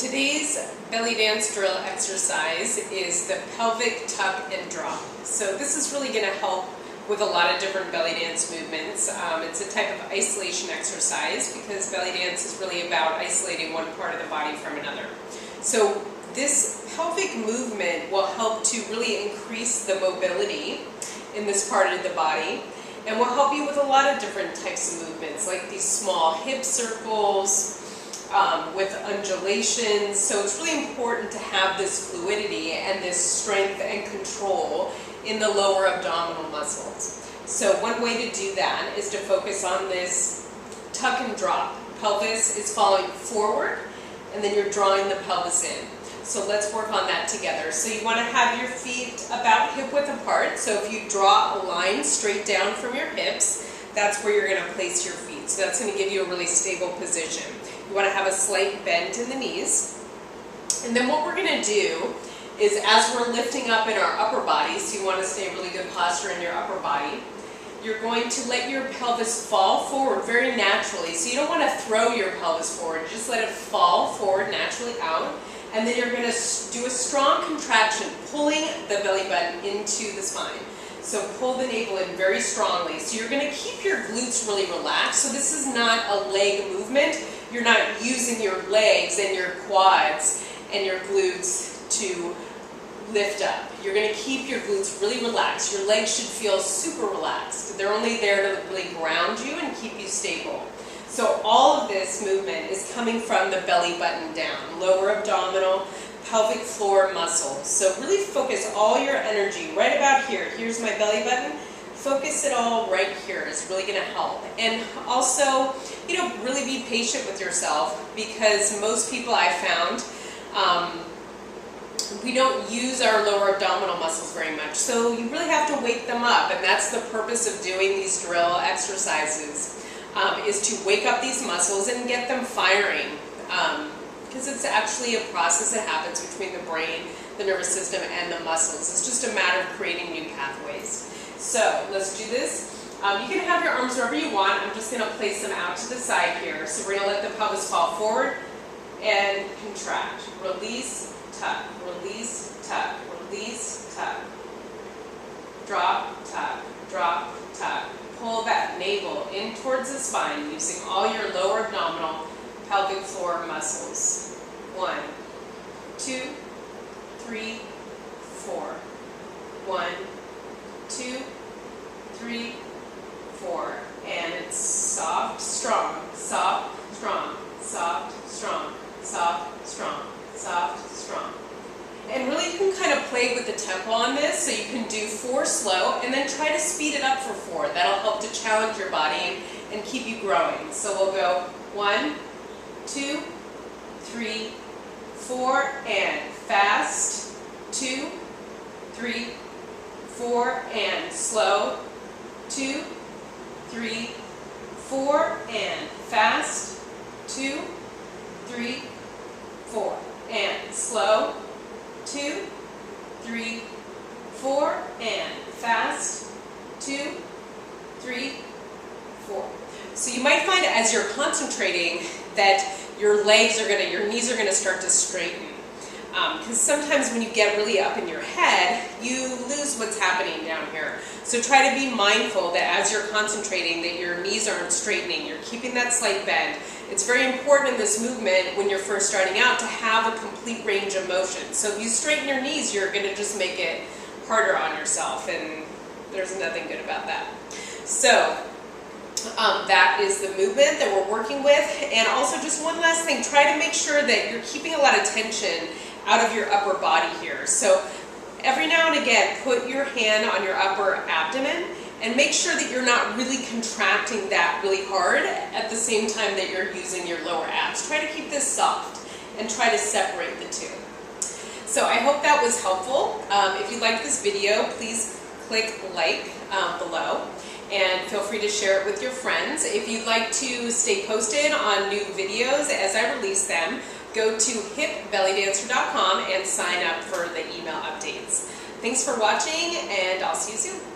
Today's belly dance drill exercise is the pelvic tuck and drop. So this is really going to help with a lot of different belly dance movements. It's a type of isolation exercise because belly dance is really about isolating one part of the body from another. So this pelvic movement will help to really increase the mobility in this part of the body and will help you with a lot of different types of movements, like these small hip circles, with undulations. So it's really important to have this fluidity and this strength and control in the lower abdominal muscles. So one way to do that is to focus on this tuck and drop. Pelvis is falling forward and then you're drawing the pelvis in. So let's work on that together. So you want to have your feet about hip width apart. So if you draw a line straight down from your hips, that's where you're going to place your feet. So that's going to give you a really stable position. You want to have a slight bend in the knees. And then what we're going to do is, as we're lifting up in our upper body, so you want to stay in really good posture in your upper body, you're going to let your pelvis fall forward very naturally. So you don't want to throw your pelvis forward, just let it fall forward naturally out. And then you're going to do a strong contraction, pulling the belly button into the spine. So pull the navel in very strongly. So you're going to keep your glutes really relaxed. So this is not a leg movement. You're not using your legs and your quads and your glutes to lift up. You're going to keep your glutes really relaxed. Your legs should feel super relaxed. They're only there to really ground you and keep you stable. So all of this movement is coming from the belly button down, lower abdominal, pelvic floor muscles. So really focus all your energy right about here. Here's my belly button. Focus it all right here is really going to help. And also, really be patient with yourself, because most people I found, we don't use our lower abdominal muscles very much. So you really have to wake them up, and that's the purpose of doing these drill exercises, is to wake up these muscles and get them firing. Because it's actually a process that happens between the brain, the nervous system, and the muscles. It's just a matter of creating new pathways. So let's do this. You can have your arms wherever you want. I'm just going to place them out to the side here. So we're going to let the pelvis fall forward and contract. Release, tuck, release, tuck, release, tuck. Drop, tuck, drop, tuck. Pull that navel in towards the spine using all your lower abdominal pelvic floor muscles. 1, 2, 3, 4. 1, 2, 3, 4. And it's soft, strong, soft, strong, soft, strong, soft, strong, soft, strong. And really you can kind of play with the tempo on this, so you can do 4 slow and then try to speed it up for 4. That'll help to challenge your body and keep you growing. So we'll go 1, 2, 3, 4, and fast, 2, 3, 4, and slow, 2, 3, 4, and fast, 2, 3, 4, and slow, 2, 3, 4, and fast, 2, 3, 4. So you might find as you're concentrating that your knees are gonna start to straighten. Because sometimes when you get really up in your head, you lose what's happening down here. So try to be mindful that as you're concentrating, that your knees aren't straightening. You're keeping that slight bend. It's very important in this movement, when you're first starting out, to have a complete range of motion. So if you straighten your knees, you're going to just make it harder on yourself, and there's nothing good about that. So that is the movement that we're working with. And also, just one last thing, try to make sure that you're keeping a lot of tension out of your upper body here. So every now and again, put your hand on your upper abdomen and make sure that you're not really contracting that really hard at the same time that you're using your lower abs. Try to keep this soft and try to separate the two. So I hope that was helpful. If you liked this video, please click like below. And feel free to share it with your friends. If you'd like to stay posted on new videos as I release them, go to hipbellydancer.com and sign up for the email updates. Thanks for watching, and I'll see you soon.